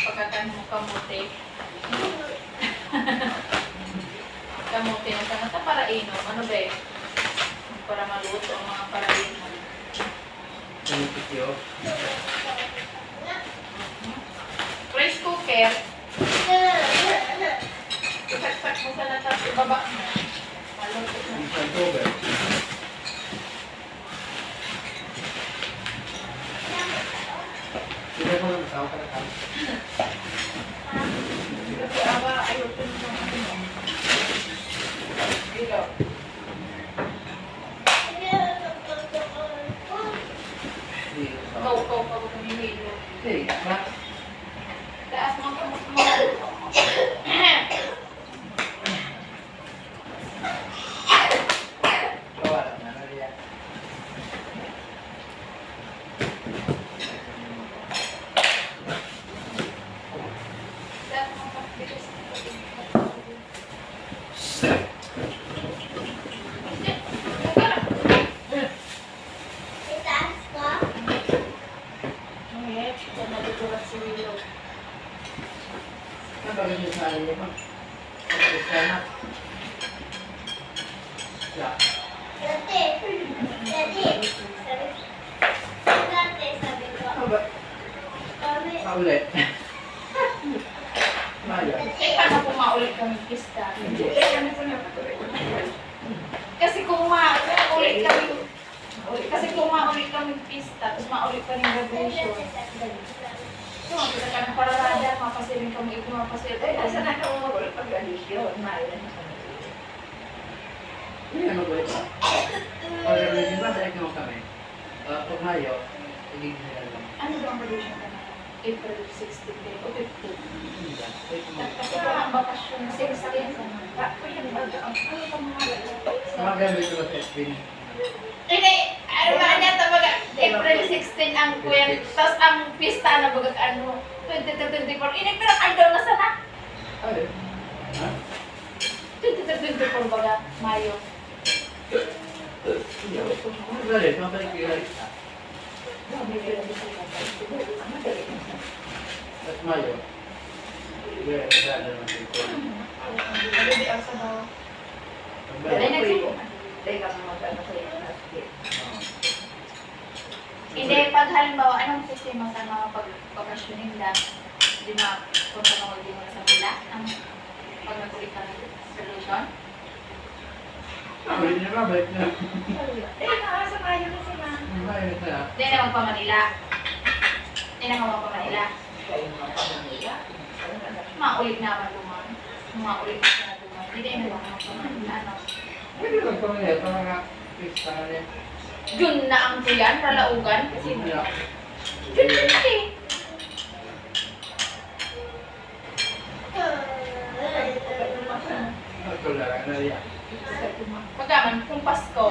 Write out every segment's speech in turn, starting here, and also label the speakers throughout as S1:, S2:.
S1: pagkatan mo kamote. Kamote na sana sa parainom. Ano ba eh? Para maluto ang mga parainom. Rice cooker. Isaksak mo sana tapos ibaba mo. Maluto na.
S2: Tidak mau tahu kan kamu.
S1: Kasi awa, ayoko nito ng ano. Dito. Kau pamimili.
S2: Hey, mak.
S1: Taas mo mo.
S2: Kawan, mana dia?
S1: Taas mo pa.
S2: Kan bagian sana dia mah. Di sana. Ya. Coba. Paulit. Maya.
S1: Eh, paano kung maulit kami pista? Kasi kung maulit kami pista, tapos maulit kami graduation. So, kita ka ng pararada, mapasilin kami ito, mapasilin. Eh, nasa na ka umagol pag graduation?
S2: Ini kan boleh pak. Kalau dari lima saya mau kami. Untuk Mayo, ini dalam.
S1: Ano ba ang graduation ka na? April 16 day o 15?
S2: Iya.
S1: Kasi parang bakasyon, 16. Ako yan, ano pa mga
S2: Sama kan itu SB.
S1: Hindi, ano ba niya tabaga? April 16 ang kuya, tapos ang pista na baga ano, 23-24. Inagtarang daw na sana.
S2: Ada. Hah?
S1: 23-24 baga, Mayo.
S2: Iya. Udah deh, sampai kira. Mas Mayo. Iya, ada masih itu.
S1: Ano di asa daw? Dali nagsipo. Hindi, pag halimbawa, anong sistema sa mga pag-bakasyon nila? Di ba, kung tanong din mo sa nila, ang pag nagulit ka ng solution?
S2: Balik na ba? Balik na.
S1: Eh, nakasa kayo na sila.
S2: Mayo na.
S1: Hindi na magpa-Manila. Hindi na magpa-Manila. Maulit naman duman. Maulit na duman. Hindi na magpa-Manila. Ano?
S2: Pwede lang kami na ito mga pista na rin.
S1: Jun na ang kuyan, ralaugan. Kasi
S2: Iya.
S1: Jun na na eh.
S2: Betul lah, kan dia.
S1: Pagkaman, kung Pasko.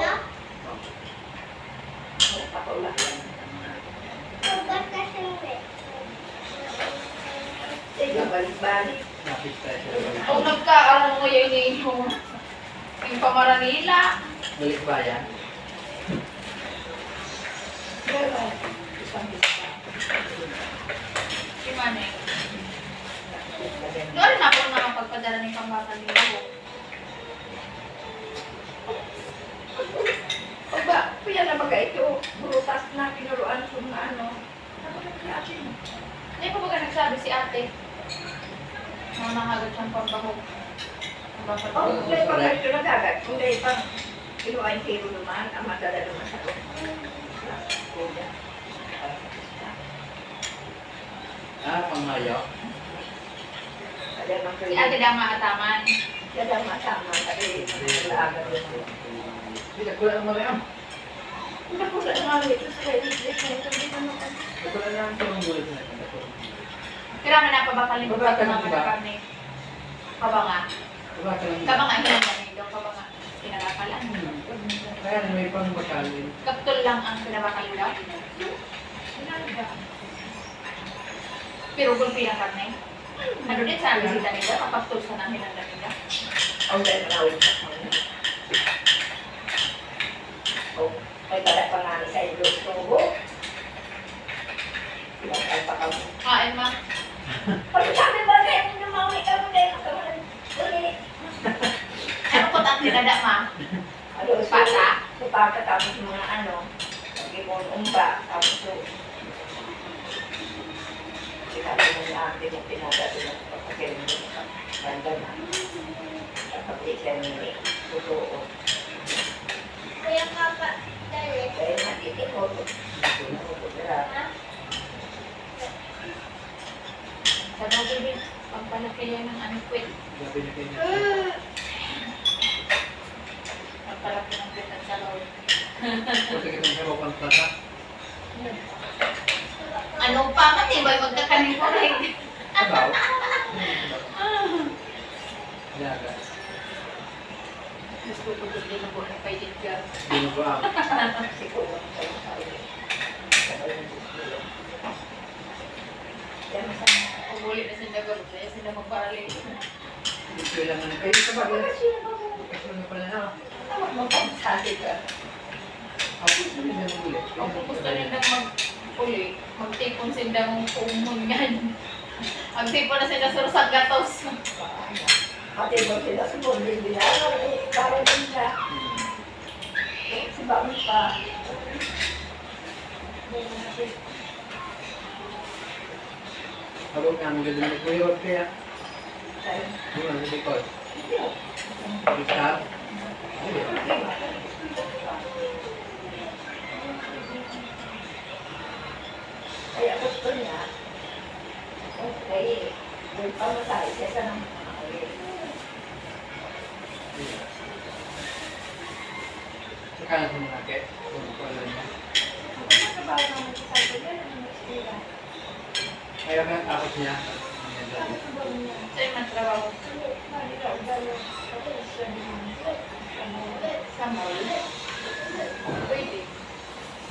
S3: Balik-balik.
S2: Nah, pista itu.
S1: Kung nagkaalam mo yung yung pamaranila.
S2: Balik bayan.
S1: Isang pista. Si Maneng. Doon na ako nakapagpadala ng pambatan nila ko.
S3: O ba, kuya na baga ito, burutas na pinuruan ko na ano.
S1: Hindi pa ba nagsabi si ate? Mga nangagad siyang pambahog.
S3: O, may baga ito nagagat. Kung dahil pang pinuruan kilo naman, ang madala naman sa kuya.
S2: Ah, pangmayo.
S3: Ada mang
S1: Si ate daw maataman.
S3: Ada masama tadi laga dito.
S2: Tidak kurang Mariam.
S3: Hindi ko sa mga ito sa dito ano.
S2: Betul lah, kurang boleh sana.
S1: Kailangan na pabakalin ko
S2: Babakal
S1: mga
S2: diba?
S1: karne. Kabanga.
S2: Coba kalian.
S1: Kabanga hinanay daw kabanga. Pinabakalan.
S2: Kaya may pangbakalin.
S1: Kaptol lang ang pinabakalan daw. Pero kung pinang-karne. Ano din sa bisita nila, kapagtol sa namin ang nila.
S3: Ang dahil manawin sa kanya. O, may pala pa nga sa ilo tubo. Ilang pa kami.
S1: Kain ma. Pata?
S3: Pupata tapos mga ano, umba, tapos so, sinabi mo na hindi mo pinagado ng pagkakirin mo sa ganda na. Kapag ikan ni totoo.
S4: Kaya nga pa, dali.
S3: Kaya matitikot.
S1: Sa daw baby, pagpalaki yan ng ano kwit.
S2: Gabi na kayo.
S1: Pagpalaki ng kwit at salaw.
S2: Kasi kitang sabaw pang tata.
S1: Ano pa, matibay magkakanin ko rin.
S2: Sabaw? Laga.
S1: Gusto ko din din ako na kay Edgar.
S2: Binubuang.
S3: Siguro kayo sa iyo. Kaya masama.
S1: Umuli na sila garo, kaya sila magparali.
S2: Ito lang na kayo sa bagay. Kasi ano pala na.
S3: Tawag mo pa sabi ka.
S2: Ako gusto rin na mag-ulit.
S1: Kung gusto nilang mag-uli, magtipon silang umungan. Magtipon na sila sa gatos.
S3: Ate mo sila sa bundi nila. Parang din siya. Si Bami pa.
S2: Habang nga maganda na kuya, wag kaya. Yung ano sa likod. Bisa.
S3: Kaya gusto niya. Okay. May pamatay siya sa nang
S2: Saka na sa mga kit. Kung pala niya. Kaya nga tapos niya.
S1: Sa'yo man trabaho. Sa mall. Pwede.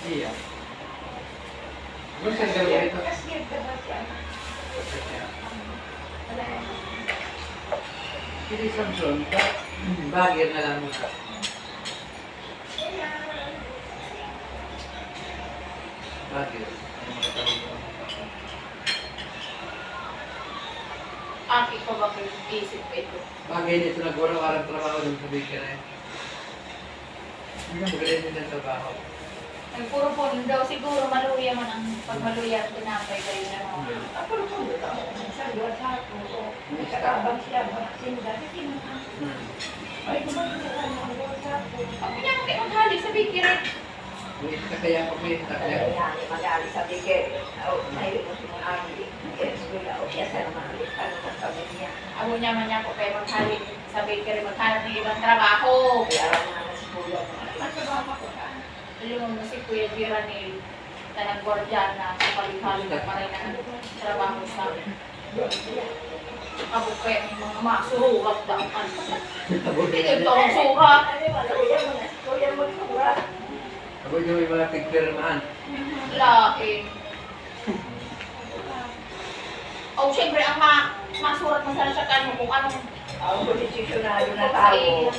S2: Iya. Gusto ang gawin ito. Hindi Samson, bagay na lang muna. Bagay.
S1: Aki ko ba kayo isip ko ito?
S2: Bagay nito nagwala-walang trabaho ng sabi ka na. Hindi na magaling din ang trabaho.
S1: Ang puro po daw siguro maluya man ang pagmaluya at tinapay kayo na mga.
S3: Ako rin po dito. Sa luwa sa ako. Nakakabang siya. Mga sinda. Kasi ay, gumagin ka ng luwa sa ako.
S1: Pag niya mo kayo maghalik sa bikirin.
S2: Ulit ka kaya ako may takya.
S3: Kaya mag-aalis sa bigay. Nahilig mo si mga ami. Eskwela o kaya sa naman ulit. Ano sa pamilya.
S1: Amo niya man niya po kayo maghalik sa bikirin, maghanap ng ibang trabaho.
S3: Kaya alam mo naman si Kuya.
S1: Magtrabaho ko ka. Alam mo si Kuya Giranil na nag-guardian na sa palighaling na paray na trabaho sa kabukay ng mga masurugat daw. Hindi ito ang surat.
S3: Kuya mo surat.
S2: Ako yung may mga pigpirmahan.
S1: Lain. O, syempre, ang masurat mo sana sa kano kung anong
S3: Ang posisyonario na tao.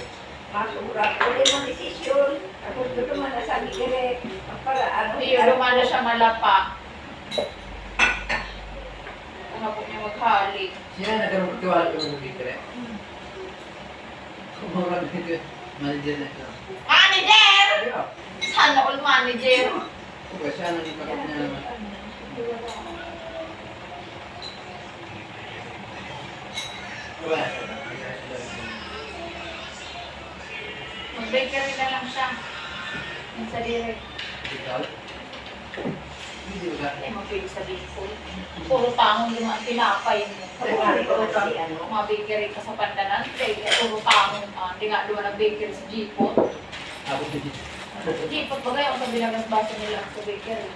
S3: Masurat. Uli mo desisyon. Ako gusto man na sabi direct. Para ano.
S1: iyo lumana siya malapa. Ano po niya maghalik.
S2: Siya nagkaroon ng tiwala yung mga pigpire. Kumurang dito. Manager na ito.
S1: Manager!
S2: Kaya,
S1: Sana all manager.
S2: kung siya nang ipakot niya naman. Wala.
S1: Mag-bakery na lang siya. Yung sa direct.
S2: Ikaw? Hindi ba?
S1: Ay, mapili sa bicol. Puro tangon yung mga tinapay mo. Mga bakery ka sa Pandanan. Kaya puro tangon. Hindi nga doon nag-bakery sa Jeepot.
S2: Ako din.
S1: Jeepot ba kayo? Ang binagas baso nila sa bakery.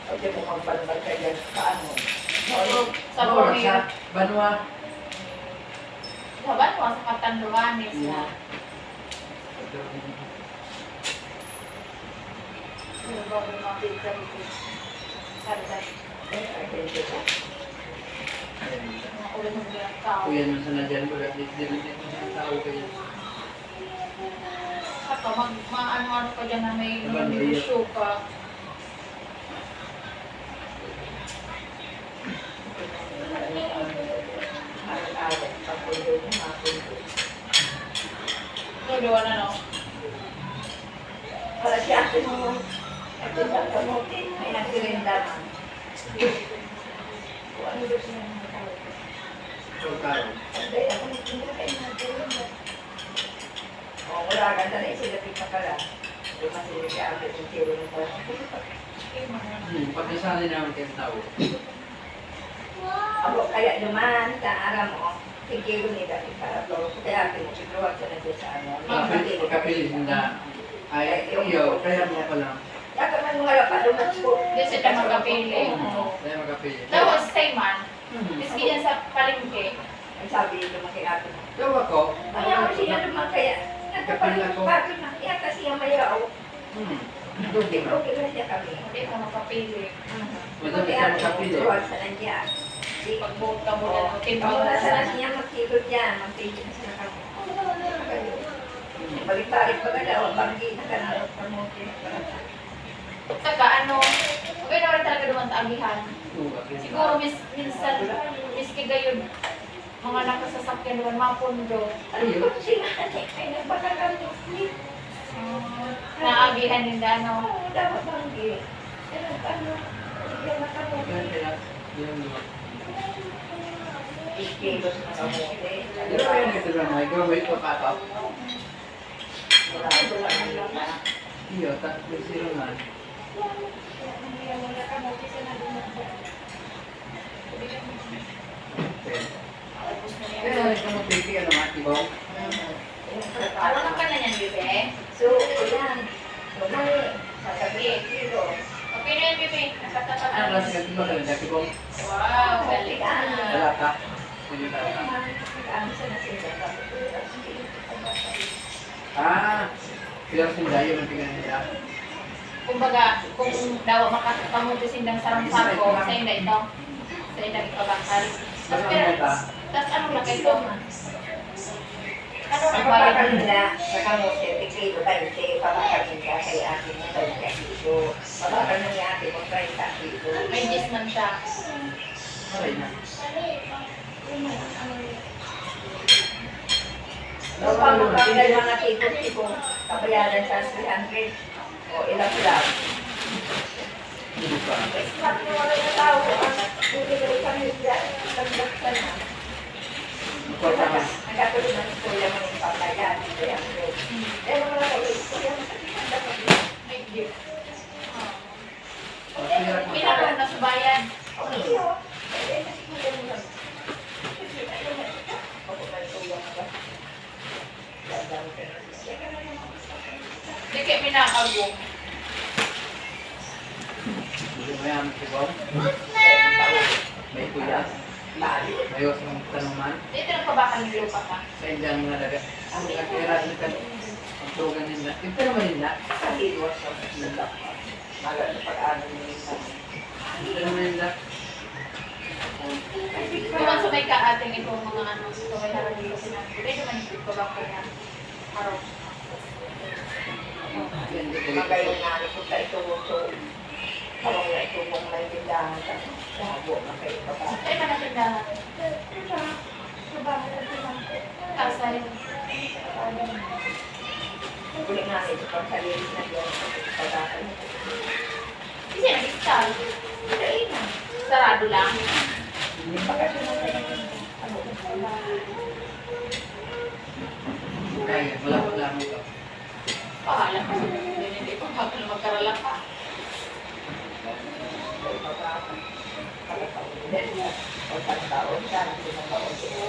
S3: Kasi mo kang palabag ka dyan sa ano.
S1: Sa
S2: Banwa
S1: Borneo.
S2: sa Banwa.
S1: Sa Banwa, sa Catanduanes na. Yung ba yung mga bakery ko. Sarday. Mga ulo ng bilang tao.
S2: Kuya naman sana dyan. Wala din ang tao kayo.
S1: Saka ano-ano ka dyan na may negosyo ka.
S3: Araw-araw, pagpundo niya, mapundo. daman. Kung ano gusto niya mga tao.
S2: So, karon.
S3: Hindi, ako hindi na kayo nagtulong. Wala ka na sila pita pala. Hindi masili si ate yung tiro ng pala.
S2: Pag-isanin namin kayo tao.
S3: Ako kaya naman, aram mo, tigil ni dati para to. Kaya ako siguro sa nandiyan sa ano.
S2: Pagkapilis nila, ay, iyo, kaya mo pa lang.
S3: Dapat man mga pa lumas po.
S1: Hindi sila magkapili.
S2: Kaya magkapilis.
S1: Tapos, say man, miski yan sa palengke,
S3: Ang sabi nito mga kinato.
S2: Daw ako,
S3: Kaya mo siya naman kaya. Nagkapalit bakit na kaya kasi yung mayaw. Hindi ko kaya siya kami.
S1: hindi ka makapili.
S2: madami ka magkapili.
S3: Tuwag sa nandiyan.
S1: Pag-vote ka mo na, timba
S3: Ikaw
S1: mo
S3: na
S1: na
S3: sa
S1: sana.
S3: niya magkikot dyan. Magpigil na sila kami. Balik-balik pa ka daw. Banggi na ka na. Pamuti na ka.
S1: Saka ano, okay na rin talaga naman taagihan. Siguro minsan, miski gayon, mga nakasasakyan naman, mga pundo,
S3: Ayun sila. Ay, nagpatagal yung sleep.
S1: naagihan nila, ano.
S3: Oo, dapat banggi. Pero ano, bigyan na kami. Ikilos na kamuti.
S2: Pero kaya nito lang mga gawin ko pa ito.
S3: Wala lang na.
S2: Iyo, tatlo sila nga. Kaya ito mo piti, ano nga, tibong?
S1: Ano na ka na yan, bebe?
S3: So, yan. Bumali. Sasabihin, kilo.
S1: Okay na yan, bebe.
S2: Ano
S1: Nakatatagal.
S2: klase ka tibong talaga, tibong?
S1: Wow, galing na.
S2: Wala ka. Hindi ka. Pero sindayo, matigan nila.
S1: Kumbaga, kung daw makakamuti sindang sarang-sarko, sa inda ito. Sa inda ipabakal. Tapos ano lang ito? Ano
S3: Ang
S1: ang bayad?
S3: papakal nila sa kamote, kilo tayo siya, papakal nila kay atin ng 30 kilo. Papakal nila atin ng 30 kilo.
S1: May gis man siya.
S2: Aray na.
S3: No, pag mga tipong kabayaran sa 300 o ilang lang.
S2: Hindi pa.
S3: Sabi niyo wala na tao, hindi ko pamilya, nagdakta na. Nagkatuloy na ni Kuya mo yung papayan, 300. Eh, wala ko, Kuya mo sa dapat
S1: May gift.
S2: Masirap mo
S1: Pinakaroon na sa bayan.
S3: okay, yun. Eh, kasi Kuya mo lang. Kasi, ayun na siya. Ako na yung Kuya mo ba? Dadang ka na. Kaya ka na naman.
S1: Hindi kayo pinakago.
S2: Hindi mo yan, tibong.
S3: Kaya ang tao,
S2: May kuya.
S3: bali.
S2: May osang tanungan.
S1: Dito nang pabakal ng lupa ka.
S2: Sa Indian mga daga. Ang nakakira nila. Ang slogan nila. Ito naman nila.
S3: Kasi iwas sa nila. Magal na pag-ano nila.
S2: Ito naman nila.
S1: Naman sa may kaating itong mga ano, sa may harap dito sinabi. Dito man yung pabakal na araw.
S2: Yan, dito.
S3: Magayon na rin kung tayo ito. Parang na ito mong may tindahan sa sabo na kayo pa.
S1: Ay, manatindahan. Kasay.
S3: Huli nga ito pang salilis na yun. Pagkakal na ito.
S1: Kasi nag-install.
S3: Dahil na.
S1: Sarado lang.
S3: Hindi pa kasi na tayo. Ano na pala.
S2: Kaya, wala pa lang ito.
S1: Pahala ka. Hindi pa bakal magkarala ka.
S3: Dahil pagkakal. Dahil na. O sa taon siya. Hindi na taon siya.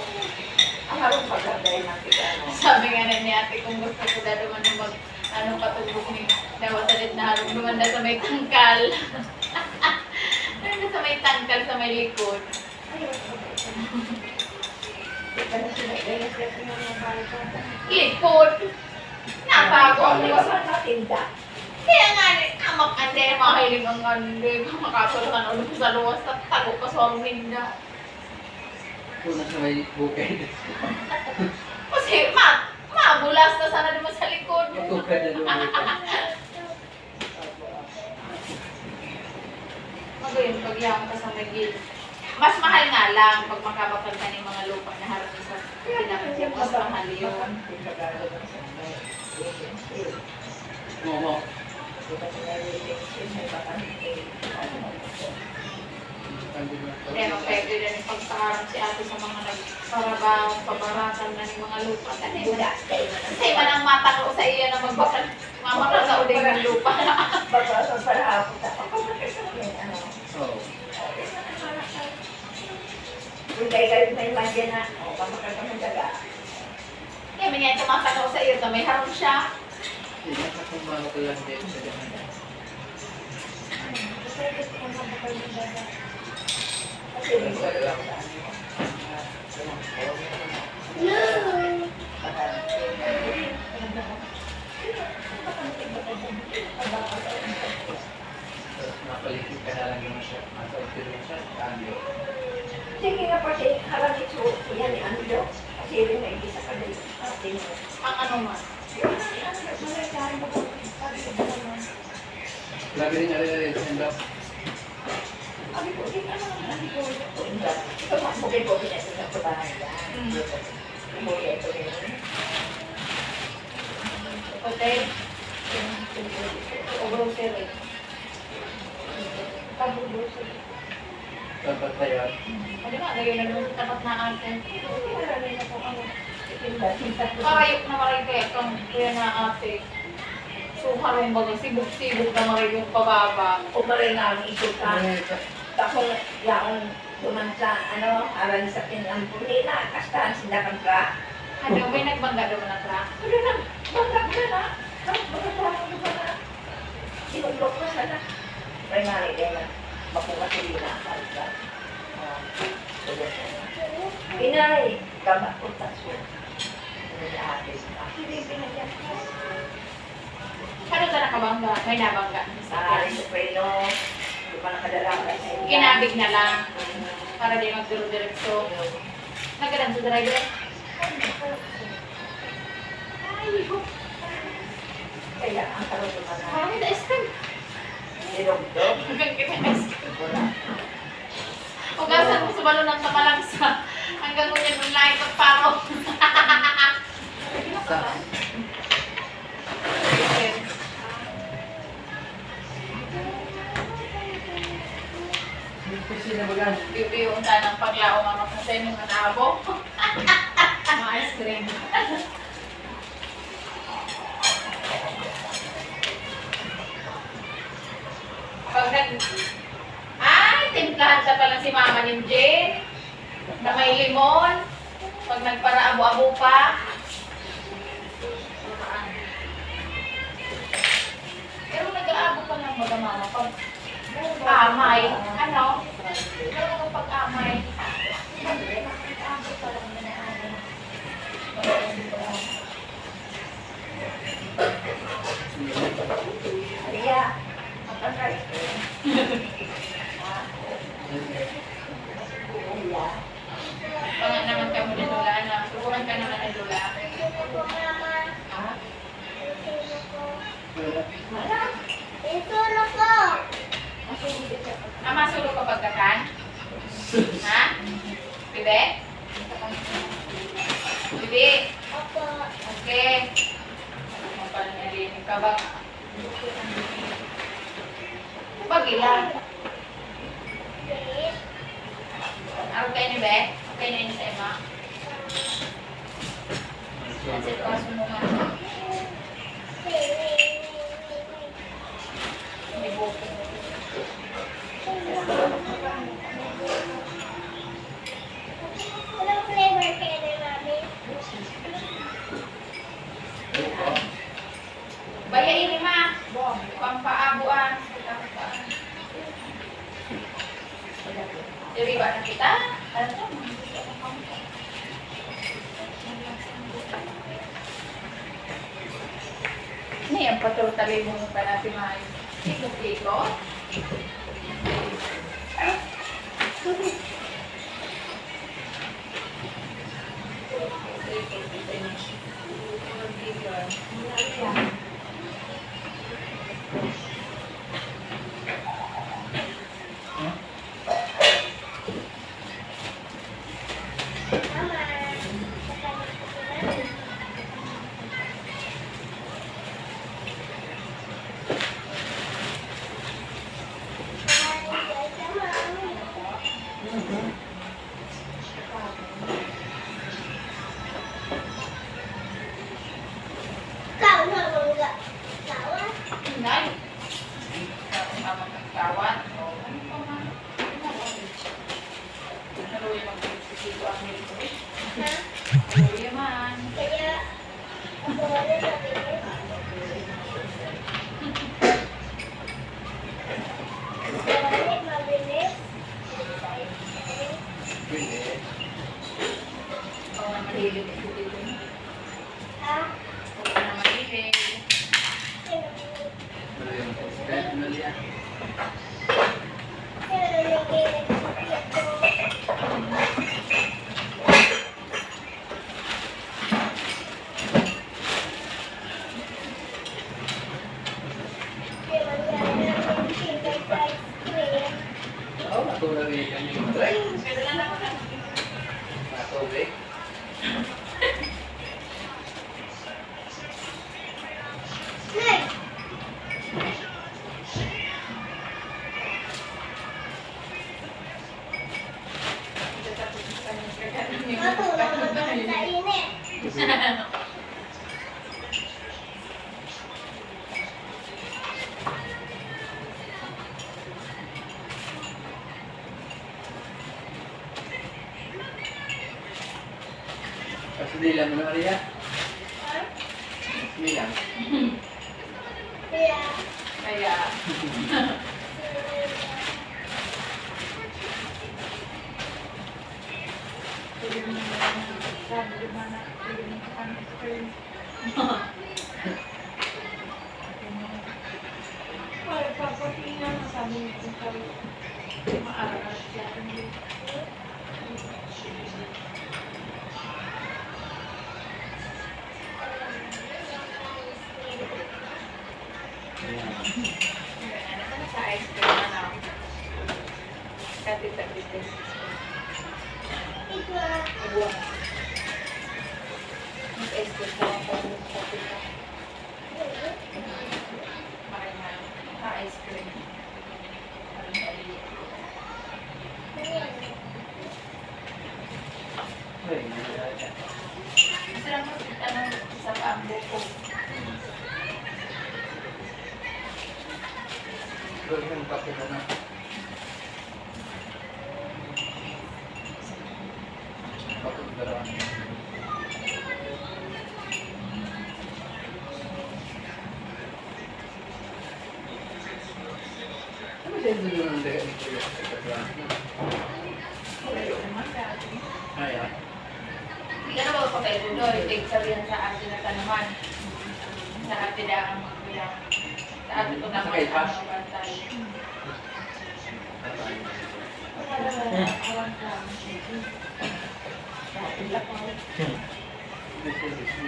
S3: Ang harong pagkakal natin ano.
S1: Sabi nga na ni ate, kung gusto ko na naman na mag, ano, patulog ni nawasalit na harong naman na sa may tangkal. Ano sa may tangkal sa may likod. Likod. Napagod. Kaya nga, amak ande, mahilig ang ande, makakaroon ka na ulit sa luwas at tago ka sa minda.
S2: Kung nasa may bukid.
S1: Kasi, mabulas na sana naman sa likod.
S2: Magkukad na lumita.
S1: Magayon, pagyaman ka sa may gilid. Mas mahal nga lang pag makabakal ka ng mga lupa na harap sa pinakasya. Mas mahal yun.
S2: Momo.
S3: Di ba sinariling siya may bakante? Ano mo ito?
S1: Kaya pwede rin pagkaharap si ate sa mga nagparabaho, pabaratan na ng mga lupa.
S3: Wala, kayo na.
S1: Kasi man ang matang sa iya na magbakan, mamakal sa uling ng lupa.
S3: Babasa para ako sa ano.
S2: Oo.
S3: Kung kayo may imagine na, kamakal ka ng daga.
S1: Kaya may nga tumatanaw sa iyo na may harap siya.
S2: Hindi na kung ko lang din sa ganun.
S3: Kasi rin ko lang sa
S2: Napaligid ka na lang yung siya. Nasa utilo siya. Cambio.
S3: sige nga pa siya, harap ito, yan ni Ando. Kasi rin may isa ka din.
S1: Ang ano man.
S2: Grabe rin rin rin rin.
S3: Sabi ko, di ano naman, sabi ko, ito pa, mugay ko, pinasa sa bahay yan. Mugay ko rin.
S1: Hotel. O grocery.
S3: Pag-grocery.
S2: Dapat tayo.
S1: Ano nga, ngayon na doon sa tapat na atin.
S3: Marami na po ano. Itinda-tinda ko.
S1: Marayok na maray kaya kang kuya na ate. So, harong baga, sibog-sibog na maray yung pababa.
S3: O maray nga ang isuka. Tapos yaong duman sa ano, aral sa pinampulina, kastahan sila kang tra.
S1: Ano, may nagbangga naman ang truck.
S3: Ano na, bangkak na na. Bangkak na na. Sinulok na sana. May nga rin na, makumatuli na ang kalsa. Inay, gama ko taso. Ano na atis na. Hindi pinagyan ka.
S1: Ano ka nakabangga? May nabangga sa
S3: Sa
S1: akin.
S3: Soprano, hindi pa nakadala ka sa inyo.
S1: Ginabig na lang para di magduro-diretso. Nagandang sa driver.
S3: Kaya ang karoon naman na.
S1: Marami na ice cream.
S3: Nilog-dog.
S1: Hanggang kita ice cream.
S3: Wala.
S1: Ugasan mo sa balon ng kamalangsa. Hanggang ngunyan mo lahat ng paro.
S2: Sa kasi na bagan.
S1: Bibiyon ta ng paglao mga kapatay ng manabo. Mga ice cream. Pag ay, timplahan sa pala si Mama ni Jane na may limon. Pag nagpara-abo-abo pa. Pero nag-aabo pa ng mga mama. Pag amay, ano? Pero kapag amay,
S3: Kaya, matangkay. Kaya,
S1: pang naman ka mo ni Lola na. Subukan ka naman ni Lola.
S3: ha?
S1: Ama, sulo ka pagkatan? Ha? Bibi? Bibi? Okay. Mapalilinig ka ba? Pagilan. Araw kayo ni Be? Okay na yun sa Emma? Kasi kaso mo nga. Hindi buko.
S4: Anong flavor kaya ni Mami?
S1: Bayain ni Ma. Pampaabuan. Diriba na kita. Ano to? Ini yang betul tali mo pa natin may iko-iko.
S2: Matulog eh kami mag-drive.
S1: Pero lang ako lang.
S2: Matulog.
S4: Nay! Matulog ka ba sa init?
S2: Kasi nilang mo na Maria. Nilang.
S4: Kaya,
S1: Kaya, ano ka na sa ice cream na lang. Kapit-kapit.
S4: ikaw.
S1: Ibuwa mo. Mag-ice cream ka lang pag kapit ka. Makina. Ka-ice cream. Parang mali.
S2: Ay, nilalala ka.
S1: Gusto lang sa pambo ko.
S2: Doon yung kape mo na. Kapag garawan. Ano siya yung doon ng dagat ni Kuya sa katuan?
S1: Malayo naman dati.
S2: Ay, ah.
S1: Hindi ka na magpapay ko doon. Take sabihan sa atin na tanaman. Sa atin na ang magbilang. Sa atin ko naman
S2: Sakay pa?
S1: ang bantay.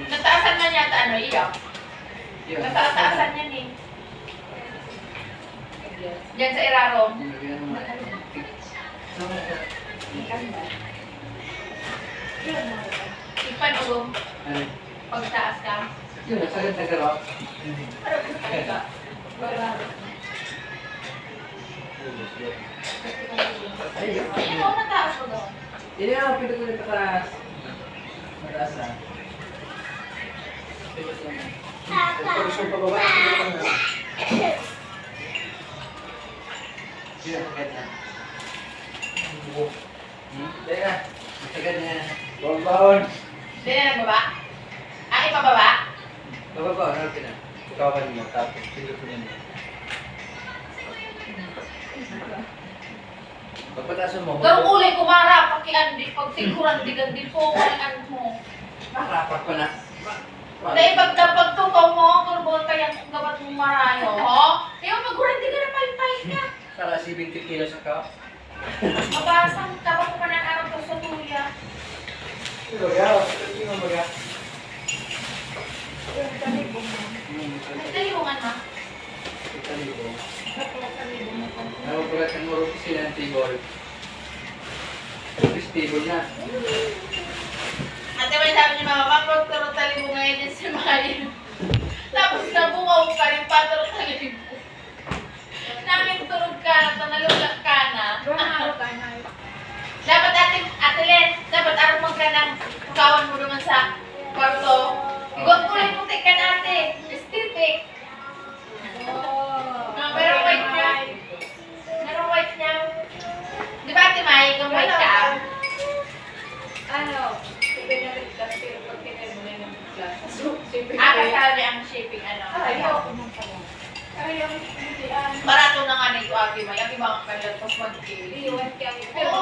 S1: Nataasan man yata ano, iyo.
S2: Yun.
S1: Nataasan yan eh. Diyan sa Irarong.
S2: Nilagyan mo na.
S1: Ipanulong.
S2: Ano?
S1: Pagtaas ka.
S2: Yun, nasagad na garaw.
S1: Parang kaya ka.
S2: Ayun.
S1: Yan ako nataas mo doon.
S2: Ini ang pinag-ulit ka mataas na. Pag isang pababa, pinag-ulit na. Sino sakit na? Teka, masagad na. Bawon-bawon.
S1: Hindi na nagbaba? Ah, ipababa?
S2: Bababa, ano ka na? Kawan mo, tapos pinag-ulit mo. Pagpatasan mo,
S1: Garong ulay kumara, pakiandi, pagtikuran, digandi po, walaan mo.
S2: marapat ko na.
S1: Dahil pagtukaw mo, turbol kaya gabat mo marayo, ho? Kaya magkuran, di ka na palpay ka.
S2: Para 70 kilos ka.
S1: Mabasang ka pa pa ng araw ko sa tuya.
S2: Baga, hindi mo baga.
S1: Nagtalibungan ma.
S2: Nakukulat ng urok sila ng table. Tapos table na.
S1: Ate, may sabi ni Mama, magturo talibungan yun si Maya. Tapos nabungaw ka rin, paturo talibungan. Namin turog ka na, tanalulak ka na. Dapat ate Len, dapat araw mo ka ng kawan mo naman sa kwarto. Igot mo rin mong tika natin. Stipik. Merong white niya. Merong white niya. Di ba ate May, kung white ka?
S3: Ano? Pinalit ka pero pag kinemo na ng class. So,
S1: Kasali ang shipping ano.
S3: Ayoko nang pala. Ayaw, hindi
S1: Barato na nga nito ate May. Ang ibang kalat, tapos mag-kill.
S3: Iwan ka. Pero